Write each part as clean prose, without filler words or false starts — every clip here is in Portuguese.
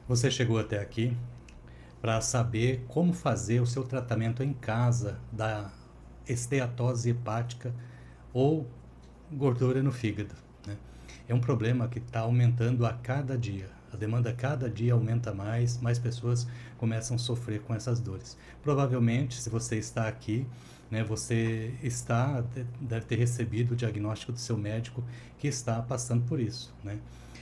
Você chegou até aqui para saber como fazer o seu tratamento em casa da esteatose hepática ou gordura no fígado, né? É um problema que está aumentando a cada dia. A demanda a cada dia aumenta mais pessoas começam a sofrer com essas dores. Provavelmente, se você está aqui, né, deve ter recebido o diagnóstico do seu médico que está passando por isso, né?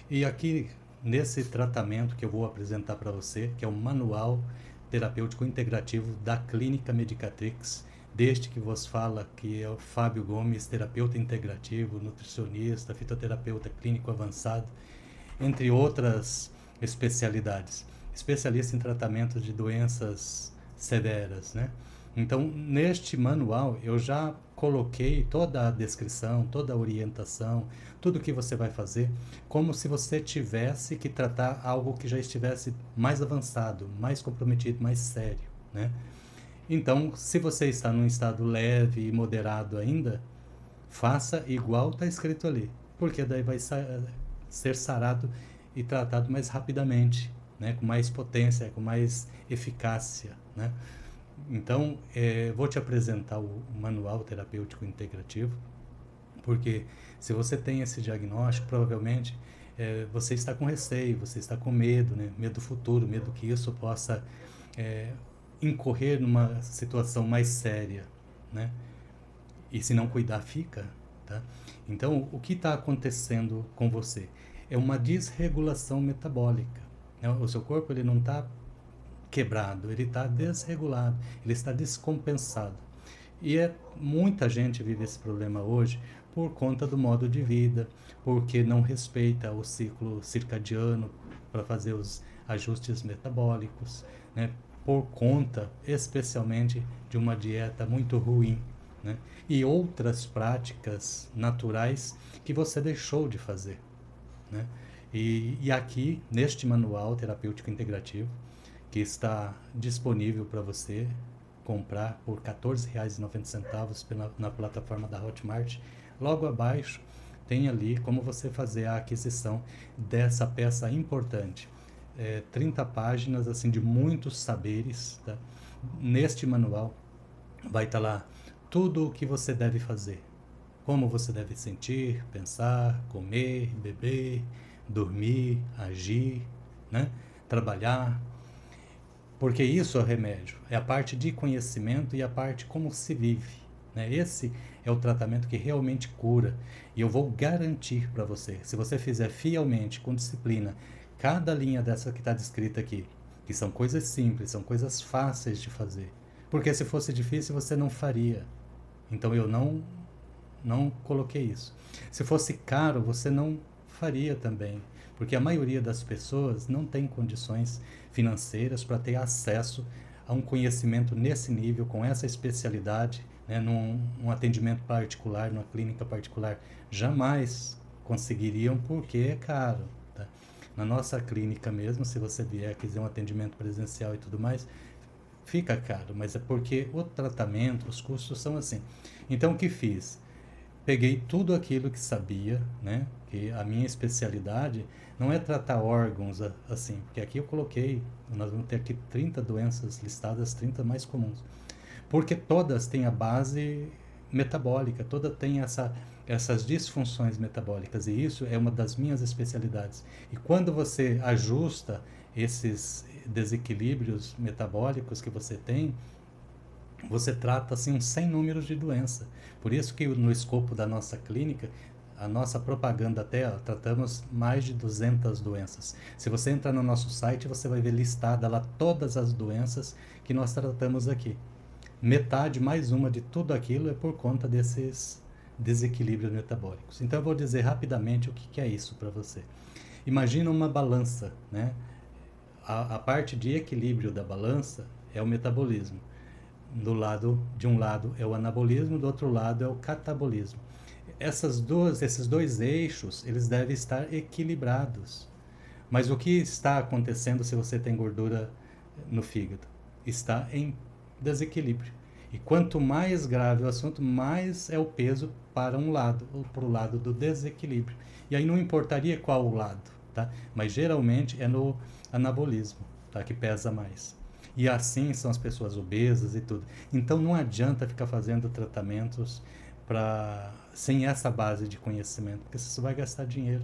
E aqui, nesse tratamento que eu vou apresentar para você, que é o Manual Terapêutico Integrativo da Clínica Medicatrix, deste que vos fala, que é o Fábio Gomes, terapeuta integrativo, nutricionista, fitoterapeuta clínico avançado, entre outras especialidades. Especialista em tratamento de doenças severas, né? Então, neste manual, eu já coloquei toda a descrição, toda a orientação, tudo que você vai fazer, como se você tivesse que tratar algo que já estivesse mais avançado, mais comprometido, mais sério, né? Então, se você está num estado leve e moderado ainda, faça igual está escrito ali, porque daí vai ser sarado e tratado mais rapidamente, né? Com mais potência, com mais eficácia, né? Então, vou te apresentar o Manual Terapêutico Integrativo, porque se você tem esse diagnóstico, provavelmente você está com receio, você está com medo, né? Medo do futuro, medo que isso possa é, incorrer numa situação mais séria, né? E se não cuidar, fica, tá? Então, o que está acontecendo com você? É uma desregulação metabólica, né? O seu corpo ele não está quebrado, ele está desregulado, ele está descompensado. E muita gente vive esse problema hoje por conta do modo de vida, porque não respeita o ciclo circadiano para fazer os ajustes metabólicos, né? Por conta, especialmente, de uma dieta muito ruim, né? E outras práticas naturais que você deixou de fazer, né? E aqui, neste manual terapêutico integrativo, que está disponível para você comprar por R$ 14,90 na plataforma da Hotmart. Logo abaixo tem ali como você fazer a aquisição dessa peça importante. 30 páginas assim de muitos saberes, tá? Neste manual vai estar lá tudo o que você deve fazer. Como você deve sentir, pensar, comer, beber, dormir, agir, né? Trabalhar, porque isso é o remédio, é a parte de conhecimento e a parte como se vive, né? Esse é o tratamento que realmente cura. E eu vou garantir para você, se você fizer fielmente, com disciplina, cada linha dessa que está descrita aqui, que são coisas simples, são coisas fáceis de fazer. Porque se fosse difícil, você não faria. Então eu não coloquei isso. Se fosse caro, você não faria também, porque a maioria das pessoas não tem condições financeiras para ter acesso a um conhecimento nesse nível, com essa especialidade, né, num atendimento particular, numa clínica particular. Jamais conseguiriam porque é caro. Tá? Na nossa clínica mesmo, se você vier quiser um atendimento presencial e tudo mais, fica caro, mas é porque o tratamento, os custos são assim. Então, o que fiz? Peguei tudo aquilo que sabia, né? Que a minha especialidade não é tratar órgãos assim, porque aqui eu coloquei, nós vamos ter aqui 30 doenças listadas, 30 mais comuns. Porque todas têm a base metabólica, toda tem essas disfunções metabólicas, e isso é uma das minhas especialidades. E quando você ajusta esses desequilíbrios metabólicos que você tem, você trata assim um sem números de doença. Por isso que no escopo da nossa clínica, a nossa propaganda até, ó, tratamos mais de 200 doenças. Se você entrar no nosso site, você vai ver listada lá todas as doenças que nós tratamos aqui. Metade mais uma de tudo aquilo é por conta desses desequilíbrios metabólicos. Então eu vou dizer rapidamente o que é isso para você. Imagina uma balança, né? A parte de equilíbrio da balança é o metabolismo. De um lado é o anabolismo, do outro lado é o catabolismo. Esses dois eixos, eles devem estar equilibrados. Mas o que está acontecendo se você tem gordura no fígado? Está em desequilíbrio. E quanto mais grave o assunto, mais é o peso para um lado, ou para o lado do desequilíbrio. E aí não importaria qual o lado, tá? Mas geralmente é no anabolismo, tá? Que pesa mais. E assim são as pessoas obesas e tudo. Então não adianta ficar fazendo tratamentos sem essa base de conhecimento, porque você só vai gastar dinheiro,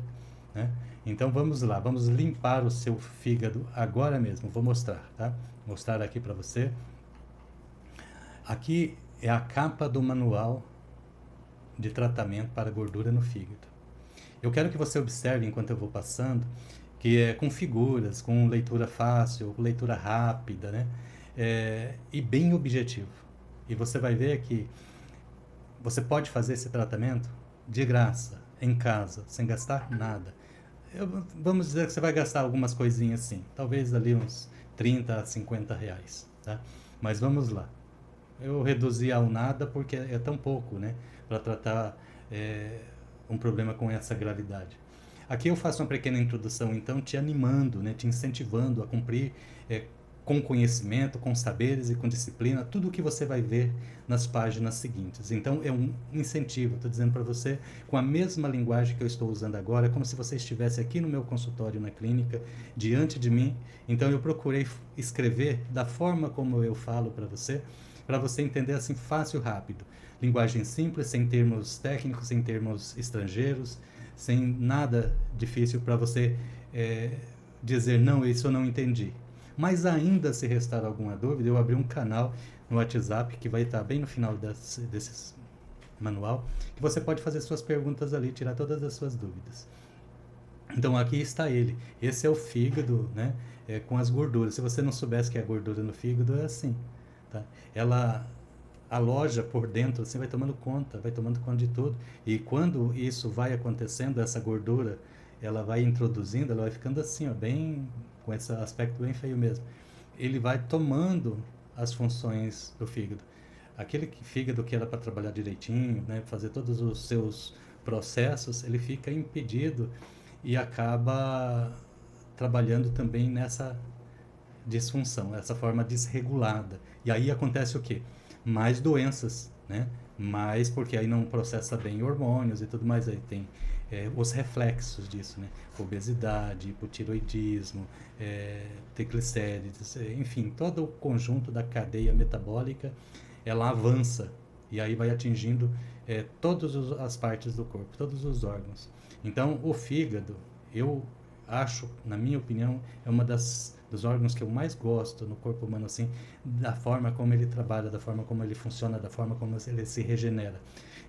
né? Então vamos lá, vamos limpar o seu fígado agora mesmo. Vou mostrar, tá? Vou mostrar aqui para você. Aqui é a capa do manual de tratamento para gordura no fígado. Eu quero que você observe, enquanto eu vou passando, que é com figuras, com leitura fácil, com leitura rápida, né? E bem objetivo. E você vai ver que você pode fazer esse tratamento de graça, em casa, sem gastar nada. Vamos dizer que você vai gastar algumas coisinhas assim, talvez ali uns 30 a 50 reais, tá? Mas vamos lá. Eu reduzi ao nada porque é tão pouco, né? Para tratar um problema com essa gravidade. Aqui eu faço uma pequena introdução, então, te animando, né? Te incentivando a cumprir com conhecimento, com saberes e com disciplina, tudo o que você vai ver nas páginas seguintes. Então, é um incentivo, estou dizendo para você, com a mesma linguagem que eu estou usando agora, como se você estivesse aqui no meu consultório, na clínica, diante de mim. Então, eu procurei escrever da forma como eu falo para você entender assim fácil e rápido. Linguagem simples, sem termos técnicos, sem termos estrangeiros, sem nada difícil para você dizer, não, isso eu não entendi. Mas ainda se restar alguma dúvida, eu abri um canal no WhatsApp, que vai estar bem no final desse manual, que você pode fazer suas perguntas ali, tirar todas as suas dúvidas. Então aqui está ele. Esse é o fígado, né? Com as gorduras. Se você não soubesse que é a gordura no fígado, é assim. Tá? Ela aloja por dentro, assim, vai tomando conta de tudo. E quando isso vai acontecendo, essa gordura, ela vai introduzindo, ela vai ficando assim, ó, bem, com esse aspecto bem feio mesmo. Ele vai tomando as funções do fígado. Aquele fígado que era para trabalhar direitinho, né, fazer todos os seus processos, ele fica impedido e acaba trabalhando também nessa disfunção, essa forma desregulada. E aí acontece o quê? Mais doenças, né? Mais porque aí não processa bem hormônios e tudo mais. Aí tem os reflexos disso, né? Obesidade, hipotiroidismo, triglicérides, enfim, todo o conjunto da cadeia metabólica, ela avança e aí vai atingindo todas as partes do corpo, todos os órgãos. Então, o fígado, eu acho, na minha opinião, é uma dos órgãos que eu mais gosto no corpo humano, assim, da forma como ele trabalha, da forma como ele funciona, da forma como ele se regenera.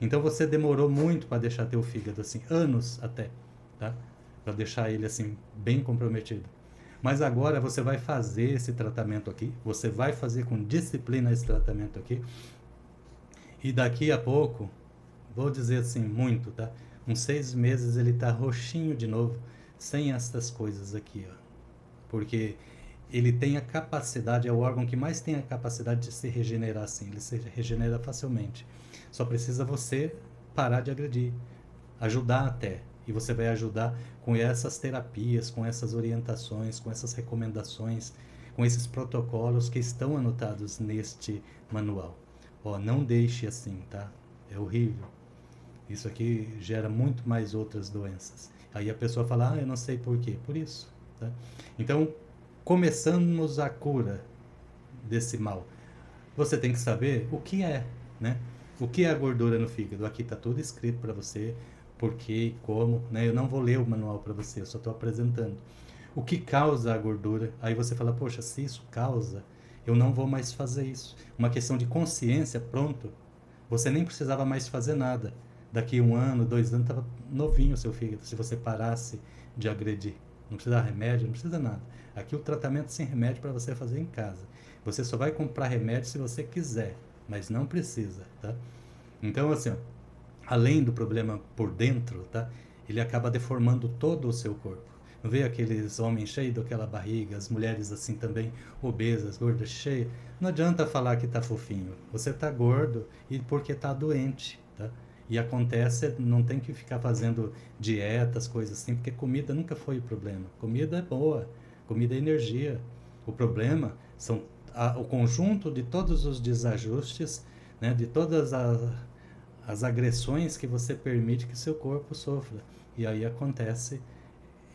Então você demorou muito para deixar teu fígado assim, anos até, tá? Para deixar ele assim bem comprometido. Mas agora você vai fazer esse tratamento aqui, você vai fazer com disciplina esse tratamento aqui. E daqui a pouco, vou dizer assim muito, tá? Uns 6 meses ele tá roxinho de novo, sem essas coisas aqui, ó. Porque ele tem a capacidade, é o órgão que mais tem a capacidade de se regenerar assim, ele se regenera facilmente. Só precisa você parar de agredir, ajudar até. E você vai ajudar com essas terapias, com essas orientações, com essas recomendações, com esses protocolos que estão anotados neste manual. Ó, não deixe assim, tá? É horrível. Isso aqui gera muito mais outras doenças. Aí a pessoa fala, eu não sei por quê. Por isso, tá? Então, começamos a cura desse mal. Você tem que saber o que é, né? O que é a gordura no fígado? Aqui está tudo escrito para você, por quê e como, né? Eu não vou ler o manual para você, eu só estou apresentando. O que causa a gordura? Aí você fala, poxa, se isso causa, eu não vou mais fazer isso. Uma questão de consciência, pronto. Você nem precisava mais fazer nada. Daqui 1 ano, 2 anos, estava novinho o seu fígado, se você parasse de agredir. Não precisa de remédio, não precisa nada. Aqui o tratamento sem remédio para você fazer em casa. Você só vai comprar remédio se você quiser, mas não precisa, tá? Então, assim, ó, além do problema por dentro, tá? Ele acaba deformando todo o seu corpo. Não vê aqueles homens cheios daquela barriga, as mulheres assim também, obesas, gordas, cheias? Não adianta falar que tá fofinho. Você tá gordo e porque tá doente, tá? E acontece, não tem que ficar fazendo dietas, coisas assim, porque comida nunca foi o problema. Comida é boa, comida é energia. O problema são o conjunto de todos os desajustes, né, de todas as agressões que você permite que seu corpo sofra. E aí acontece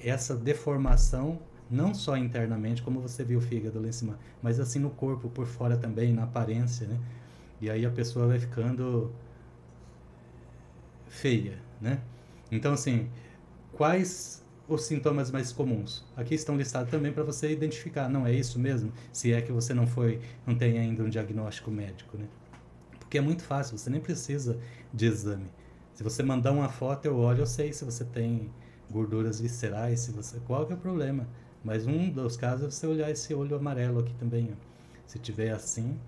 essa deformação, não só internamente, como você viu o fígado lá em cima, mas assim no corpo, por fora também, na aparência, né? E aí a pessoa vai ficando feia, né? Então, assim, quais os sintomas mais comuns? Aqui estão listados também para você identificar, não é isso mesmo? Se é que você não tem ainda um diagnóstico médico, né? Porque é muito fácil, você nem precisa de exame. Se você mandar uma foto, eu olho, eu sei se você tem gorduras viscerais, se você, qual que é o problema. Mas um dos casos é você olhar esse olho amarelo aqui também, ó. Se tiver assim,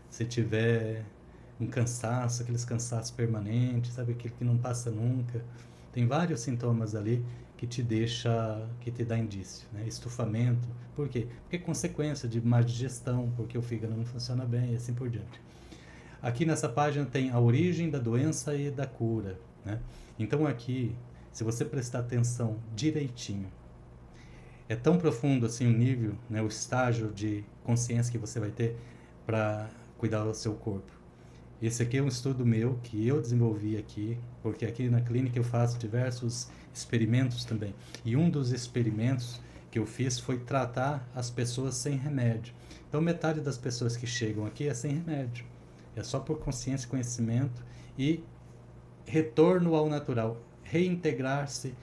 se tiver um cansaço, aqueles cansaços permanentes, sabe, aquele que não passa nunca. Tem vários sintomas ali que te deixa, que te dá indício, né? Estufamento. Por quê? Porque é consequência de má digestão, porque o fígado não funciona bem e assim por diante. Aqui nessa página tem a origem da doença e da cura, né? Então aqui, se você prestar atenção direitinho, é tão profundo assim o nível, né, o estágio de consciência que você vai ter para cuidar do seu corpo. Esse aqui é um estudo meu que eu desenvolvi aqui, porque aqui na clínica eu faço diversos experimentos também. E um dos experimentos que eu fiz foi tratar as pessoas sem remédio. Então metade das pessoas que chegam aqui é sem remédio. É só por consciência, conhecimento e retorno ao natural, reintegrar-se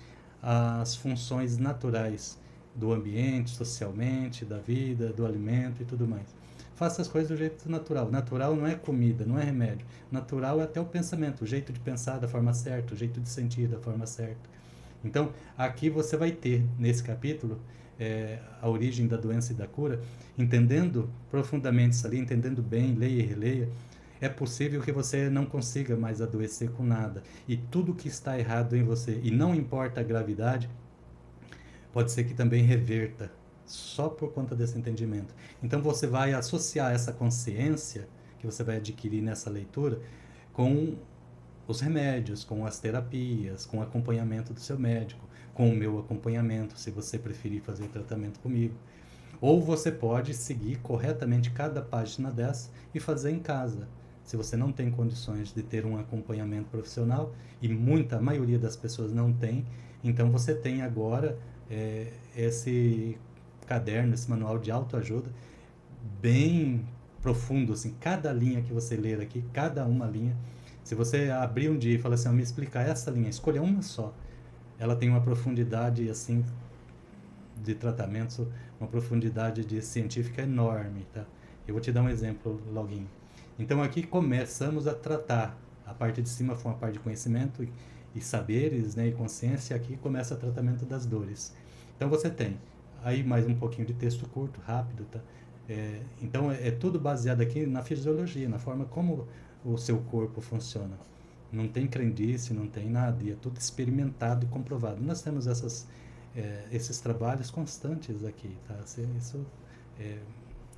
às funções naturais do ambiente, socialmente, da vida, do alimento e tudo mais. Faça as coisas do jeito natural. Natural não é comida, não é remédio. Natural é até o pensamento, o jeito de pensar da forma certa, o jeito de sentir da forma certa. Então, aqui você vai ter, nesse capítulo, a origem da doença e da cura, entendendo profundamente isso ali, entendendo bem, leia e releia, é possível que você não consiga mais adoecer com nada. E tudo que está errado em você, e não importa a gravidade, pode ser que também reverta, só por conta desse entendimento. Então você vai associar essa consciência que você vai adquirir nessa leitura com os remédios, com as terapias, com o acompanhamento do seu médico, com o meu acompanhamento, se você preferir fazer tratamento comigo. Ou você pode seguir corretamente cada página dessa e fazer em casa. Se você não tem condições de ter um acompanhamento profissional, e a maioria das pessoas não tem, então você tem agora esse caderno, esse manual de autoajuda bem profundo, assim, cada linha que você ler aqui, cada uma linha, se você abrir um dia e falar assim, me explicar essa linha, escolha uma só, ela tem uma profundidade, assim, de tratamento, uma profundidade de científica enorme, tá? Eu vou te dar um exemplo, Login. Então aqui começamos a tratar, a parte de cima foi uma parte de conhecimento e saberes, né, e consciência, aqui começa o tratamento das dores. Então você tem aí mais um pouquinho de texto curto, rápido, tá? Então é tudo baseado aqui na fisiologia, na forma como o seu corpo funciona. Não tem crendice, não tem nada, e é tudo experimentado e comprovado. Nós temos esses trabalhos constantes aqui, tá? Isso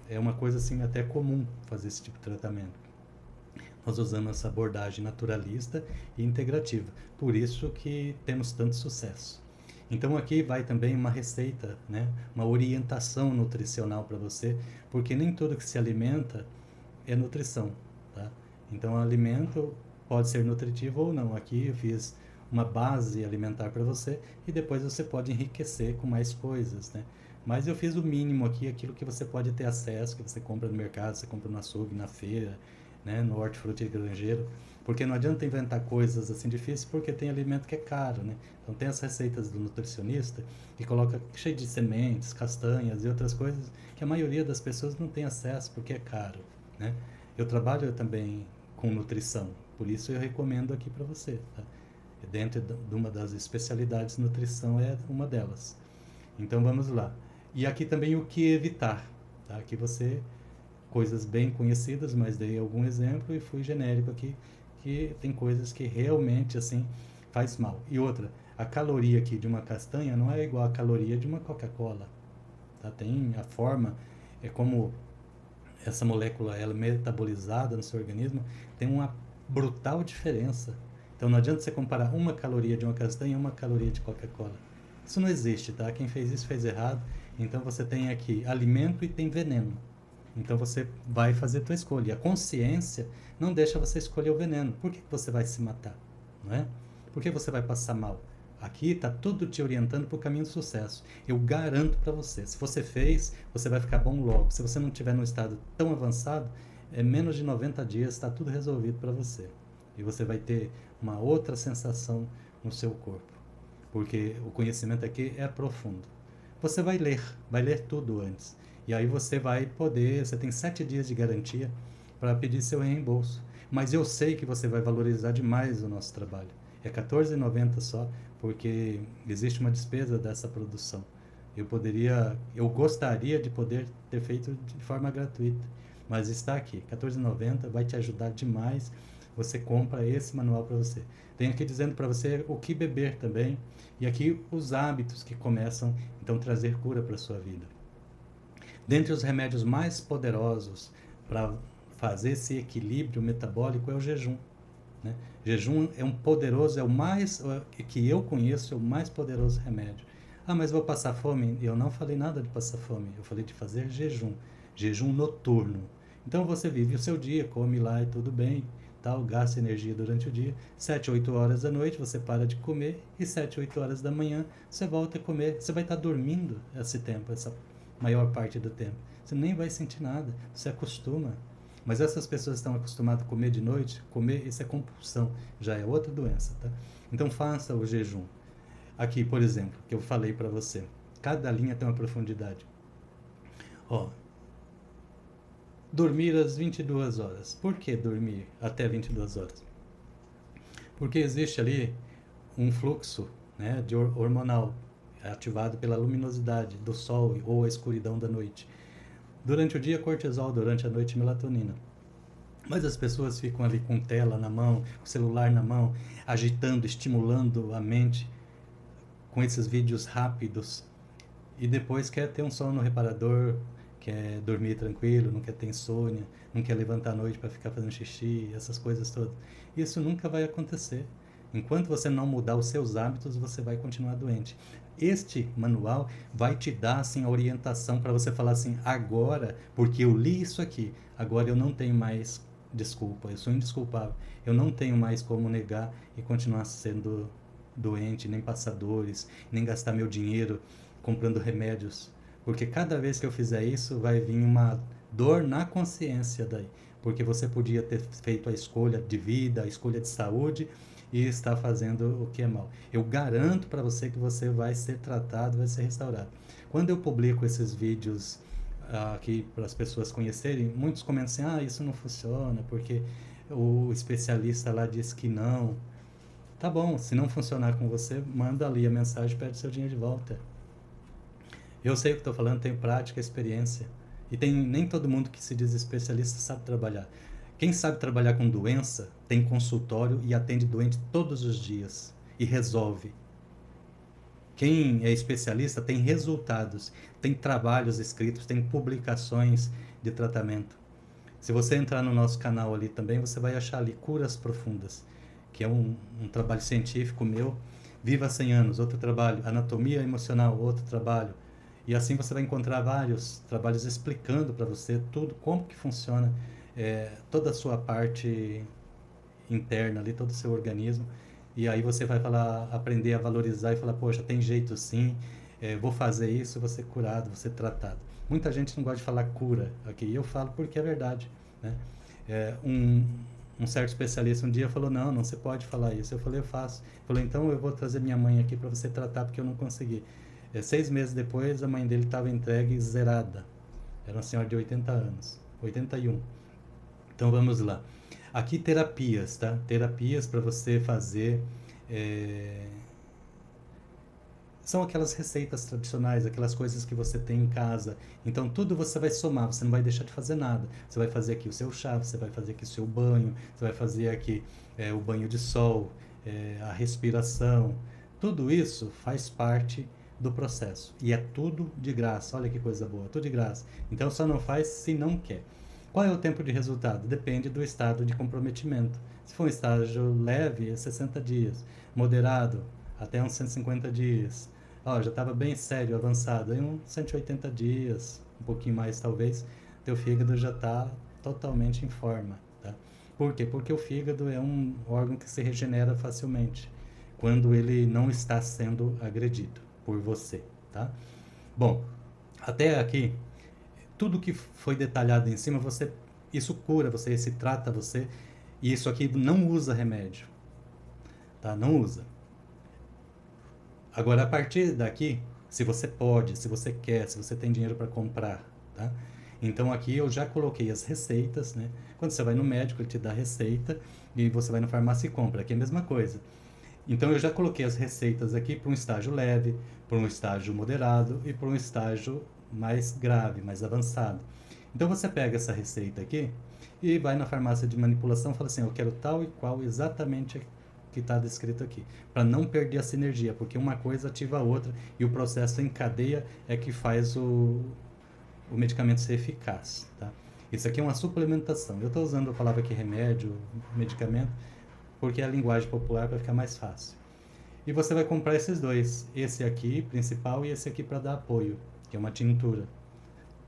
é uma coisa assim até comum fazer esse tipo de tratamento. Nós usamos essa abordagem naturalista e integrativa. Por isso que temos tanto sucesso. Então aqui vai também uma receita, né? Uma orientação nutricional para você, porque nem tudo que se alimenta é nutrição, tá? Então o alimento pode ser nutritivo ou não. Aqui eu fiz uma base alimentar para você e depois você pode enriquecer com mais coisas, né? Mas eu fiz o mínimo aqui, aquilo que você pode ter acesso, que você compra no mercado, você compra no açougue, na feira, né, no hortifruti granjeiro, porque não adianta inventar coisas assim difíceis, porque tem alimento que é caro, né? Então tem as receitas do nutricionista que coloca cheio de sementes, castanhas e outras coisas que a maioria das pessoas não tem acesso porque é caro, né? Eu trabalho também com nutrição, por isso eu recomendo aqui para você, tá? Dentro de uma das especialidades, nutrição é uma delas. Então vamos lá. E aqui também o que evitar, tá? Aqui você coisas bem conhecidas, mas dei algum exemplo e fui genérico aqui, que tem coisas que realmente assim faz mal. E outra, a caloria aqui de uma castanha não é igual à caloria de uma Coca-Cola, tá? Tem a forma, é como essa molécula ela é metabolizada no seu organismo, tem uma brutal diferença. Então não adianta você comparar uma caloria de uma castanha e uma caloria de Coca-Cola. Isso não existe, tá? Quem fez isso fez errado. Então você tem aqui alimento e tem veneno. Então você vai fazer a tua escolha. E a consciência não deixa você escolher o veneno. Por que você vai se matar? Não é? Por que você vai passar mal? Aqui está tudo te orientando para o caminho do sucesso. Eu garanto para você. Se você fez, você vai ficar bom logo. Se você não estiver num estado tão avançado, é menos de 90 dias, está tudo resolvido para você. E você vai ter uma outra sensação no seu corpo. Porque o conhecimento aqui é profundo. Você vai ler tudo antes. E aí você vai poder, você tem 7 dias de garantia para pedir seu reembolso. Mas eu sei que você vai valorizar demais o nosso trabalho. É R$14,90 só, porque existe uma despesa dessa produção. Eu gostaria de poder ter feito de forma gratuita, mas está aqui, R$14,90, vai te ajudar demais. Você compra esse manual para você. Tem aqui dizendo para você o que beber também, e aqui os hábitos que começam então trazer cura para a sua vida. Dentre os remédios mais poderosos para fazer esse equilíbrio metabólico é o jejum. Né? Jejum é um poderoso, é o mais, que eu conheço, é o mais poderoso remédio. Ah, mas vou passar fome? Eu não falei nada de passar fome, eu falei de fazer jejum, jejum noturno. Então você vive o seu dia, come lá e tudo bem, tal, gasta energia durante o dia. 7, 8 horas da noite você para de comer e 7, 8 horas da manhã você volta a comer. Você vai estar dormindo esse tempo, essa maior parte do tempo. Você nem vai sentir nada, você acostuma. Mas essas pessoas estão acostumadas a comer de noite, comer, isso é compulsão, já é outra doença, tá? Então faça o jejum. Aqui, por exemplo, que eu falei para você, cada linha tem uma profundidade. Ó, dormir às 22 horas. Por que dormir até 22 horas? Porque existe ali um fluxo, né, de hormonal ativado pela luminosidade do sol ou a escuridão da noite. Durante o dia, cortisol, durante a noite, melatonina. Mas as pessoas ficam ali com tela na mão, com celular na mão, agitando, estimulando a mente com esses vídeos rápidos. E depois quer ter um sono reparador, quer dormir tranquilo, não quer ter insônia, não quer levantar à noite para ficar fazendo xixi, essas coisas todas. Isso nunca vai acontecer. Enquanto você não mudar os seus hábitos, você vai continuar doente. Este manual vai te dar assim, a orientação para você falar assim, agora, porque eu li isso aqui, agora eu não tenho mais desculpa, eu sou indesculpável, eu não tenho mais como negar e continuar sendo doente, nem passar dores, nem gastar meu dinheiro comprando remédios, porque cada vez que eu fizer isso, vai vir uma dor na consciência daí, porque você podia ter feito a escolha de vida, a escolha de saúde, e está fazendo o que é mal. Eu garanto para você que você vai ser tratado, vai ser restaurado. Quando eu publico esses vídeos aqui para as pessoas conhecerem, muitos comentam assim, ah, isso não funciona, porque o especialista lá disse que não. Tá bom, se não funcionar com você, manda ali a mensagem e pede seu dinheiro de volta. Eu sei o que estou falando, tenho prática, experiência. E nem todo mundo que se diz especialista sabe trabalhar. Quem sabe trabalhar com doença, tem consultório e atende doente todos os dias e resolve. Quem é especialista tem resultados, tem trabalhos escritos, tem publicações de tratamento. Se você entrar no nosso canal ali também, você vai achar ali Curas Profundas, que é um trabalho científico meu. Viva 100 anos, outro trabalho. Anatomia Emocional, outro trabalho. E assim você vai encontrar vários trabalhos explicando para você tudo, como que funciona toda a sua parte interna ali, todo o seu organismo. E aí você vai aprender a valorizar e falar, poxa, tem jeito sim, vou fazer isso, vou ser curado, vou ser tratado. Muita gente não gosta de falar cura aqui, e eu falo porque é verdade, né? Um certo especialista um dia falou, não se pode falar isso. Eu falei, eu faço. Ele falou, então eu vou trazer minha mãe aqui para você tratar, porque eu não consegui. 6 meses depois, a mãe dele estava entregue zerada. Era uma senhora de 80 anos, 81. Então vamos lá. Aqui terapias, tá? Terapias para você fazer. São aquelas receitas tradicionais, aquelas coisas que você tem em casa. Então tudo você vai somar, você não vai deixar de fazer nada. Você vai fazer aqui o seu chá, você vai fazer aqui o seu banho, você vai fazer aqui o banho de sol, a respiração. Tudo isso faz parte do processo. E é tudo de graça. Olha que coisa boa, tudo de graça. Então só não faz se não quer. Qual é o tempo de resultado? Depende do estado de comprometimento. Se for um estágio leve, é 60 dias. Moderado, até uns 150 dias. Já estava bem sério, avançado. Aí uns 180 dias, um pouquinho mais talvez, teu fígado já está totalmente em forma. Tá? Por quê? Porque o fígado é um órgão que se regenera facilmente. quando ele não está sendo agredido por você, tá? Bom, até aqui, tudo que foi detalhado em cima, isso cura você, se trata você, e isso aqui não usa remédio, tá? Não usa. Agora, a partir daqui, se você pode, se você quer, se você tem dinheiro para comprar, tá? Então aqui eu já coloquei as receitas, né? Quando você vai no médico, ele te dá a receita e você vai na farmácia e compra. Aqui é a mesma coisa. Então eu já coloquei as receitas aqui para um estágio leve, para um estágio moderado e para um estágio mais grave, mais avançado. Então você pega essa receita aqui e vai na farmácia de manipulação e fala assim, eu quero tal e qual exatamente que está descrito aqui, para não perder a sinergia, porque uma coisa ativa a outra e o processo em cadeia é que faz o medicamento ser eficaz, tá? Isso aqui é uma suplementação. Eu estou usando a palavra aqui remédio, medicamento, porque é a linguagem popular para ficar mais fácil. E você vai comprar esses dois, esse aqui principal e esse aqui para dar apoio, que é uma tintura.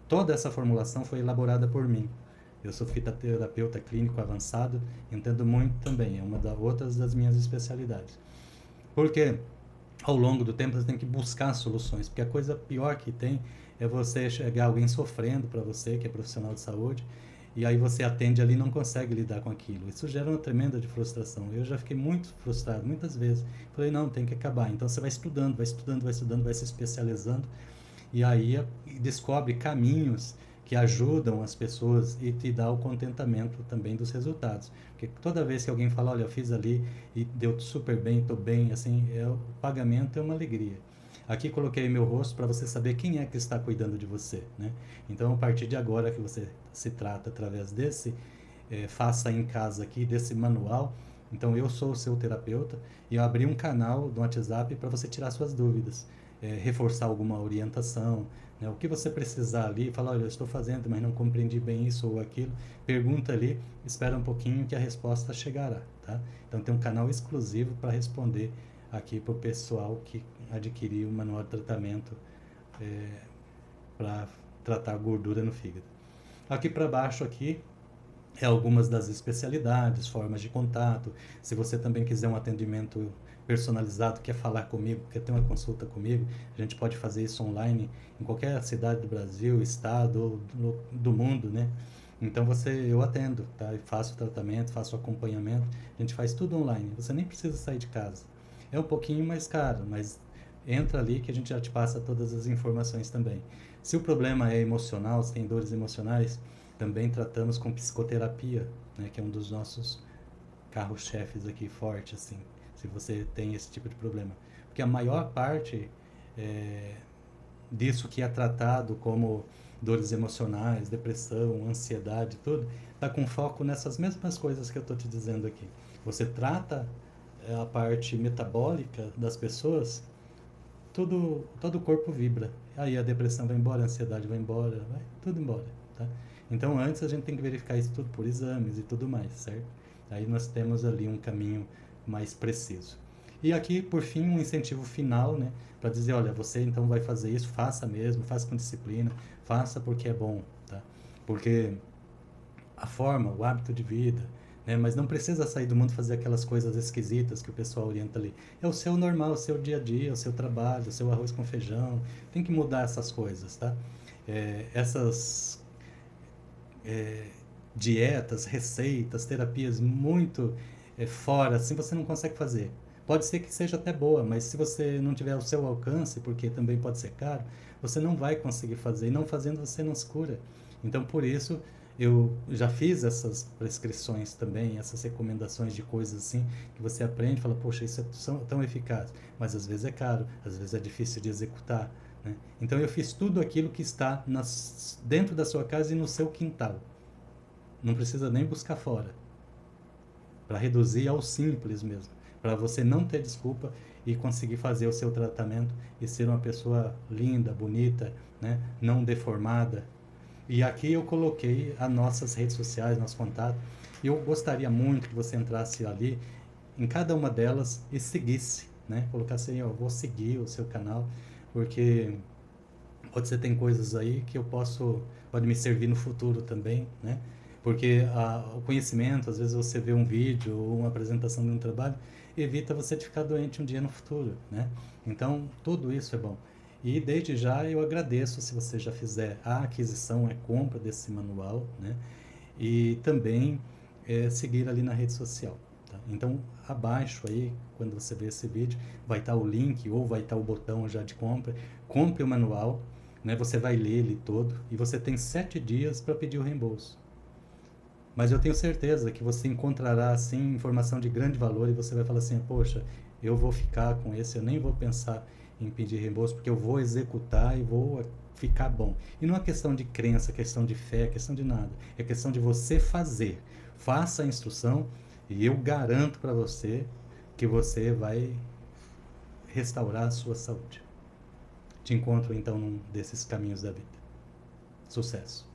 Toda essa formulação foi elaborada por mim. Eu sou fitoterapeuta clínico avançado, entendo muito também, é uma das outras das minhas especialidades. Porque ao longo do tempo você tem que buscar soluções, porque a coisa pior que tem é você chegar alguém sofrendo para você, que é profissional de saúde, e aí você atende ali e não consegue lidar com aquilo. Isso gera uma tremenda de frustração. Eu já fiquei muito frustrado, muitas vezes. Falei, não, tem que acabar. Então você vai estudando, vai estudando, vai estudando, vai se especializando, e aí descobre caminhos que ajudam as pessoas e te dá o contentamento também dos resultados. Porque toda vez que alguém fala, olha, eu fiz ali e deu super bem, estou bem, assim, o pagamento é uma alegria. Aqui coloquei meu rosto para você saber quem é que está cuidando de você, né? Então, a partir de agora que você se trata através desse faça em casa aqui, desse manual. Então, eu sou o seu terapeuta e eu abri um canal no WhatsApp para você tirar suas dúvidas, reforçar alguma orientação, né? O que você precisar ali, fala, olha, eu estou fazendo, mas não compreendi bem isso ou aquilo, pergunta ali, espera um pouquinho que a resposta chegará, tá? Então, tem um canal exclusivo para responder aqui para o pessoal que adquiriu o manual de tratamento para tratar gordura no fígado. Aqui para baixo aqui é algumas das especialidades, formas de contato. Se você também quiser um atendimento personalizado, quer falar comigo, quer ter uma consulta comigo, a gente pode fazer isso online em qualquer cidade do Brasil, estado ou do mundo, né? Então eu atendo, tá? Eu faço tratamento, faço acompanhamento, a gente faz tudo online. Você nem precisa sair de casa. É um pouquinho mais caro, mas entra ali que a gente já te passa todas as informações também. Se o problema é emocional, se tem dores emocionais, também tratamos com psicoterapia, né, que é um dos nossos carros-chefes aqui, forte, assim, se você tem esse tipo de problema. Porque a maior parte disso que é tratado como dores emocionais, depressão, ansiedade, tudo, está com foco nessas mesmas coisas que eu estou te dizendo aqui. Você trata a parte metabólica das pessoas, todo o corpo vibra. Aí a depressão vai embora, a ansiedade vai embora, vai tudo embora, tá? Então antes a gente tem que verificar isso tudo por exames e tudo mais, certo? Aí nós temos ali um caminho mais preciso. E aqui, por fim, um incentivo final, né? Para dizer, olha, você então vai fazer isso, faça mesmo, faça com disciplina, faça porque é bom, tá? Porque a forma, o hábito de vida, né? Mas não precisa sair do mundo fazer aquelas coisas esquisitas que o pessoal orienta ali. É o seu normal, o seu dia a dia, o seu trabalho, o seu arroz com feijão. Tem que mudar essas coisas, tá? Essas dietas, receitas, terapias muito fora, assim você não consegue fazer. Pode ser que seja até boa, mas se você não tiver ao seu alcance, porque também pode ser caro, você não vai conseguir fazer. E não fazendo, você não se cura. Então, por isso, eu já fiz essas prescrições também, essas recomendações de coisas assim, que você aprende e fala, poxa, isso é tão eficaz. Mas às vezes é caro, às vezes é difícil de executar, né? Então, eu fiz tudo aquilo que está dentro da sua casa e no seu quintal. Não precisa nem buscar fora. Para reduzir ao simples mesmo. Para você não ter desculpa e conseguir fazer o seu tratamento e ser uma pessoa linda, bonita, né? Não deformada. E aqui eu coloquei as nossas redes sociais, nosso contato. E eu gostaria muito que você entrasse ali em cada uma delas e seguisse, né? Colocasse aí, ó, vou seguir o seu canal, porque pode ser tem coisas aí que pode me servir no futuro também, né? Porque o conhecimento, às vezes você vê um vídeo ou uma apresentação de um trabalho evita você de ficar doente um dia no futuro, né? Então, tudo isso é bom. E desde já eu agradeço se você já fizer a aquisição, a compra desse manual, né? E também seguir ali na rede social. Tá? Então, abaixo aí, quando você ver esse vídeo, vai estar o link ou vai estar o botão já de compra. Compre o manual, né? Você vai ler ele todo e você tem 7 dias para pedir o reembolso. Mas eu tenho certeza que você encontrará assim informação de grande valor e você vai falar assim, poxa, eu vou ficar com esse, eu nem vou pensar em pedir reembolso porque eu vou executar e vou ficar bom. E não é questão de crença, é questão de fé, é questão de nada. É questão de você fazer. Faça a instrução e eu garanto para você que você vai restaurar a sua saúde. Te encontro então num desses caminhos da vida. Sucesso!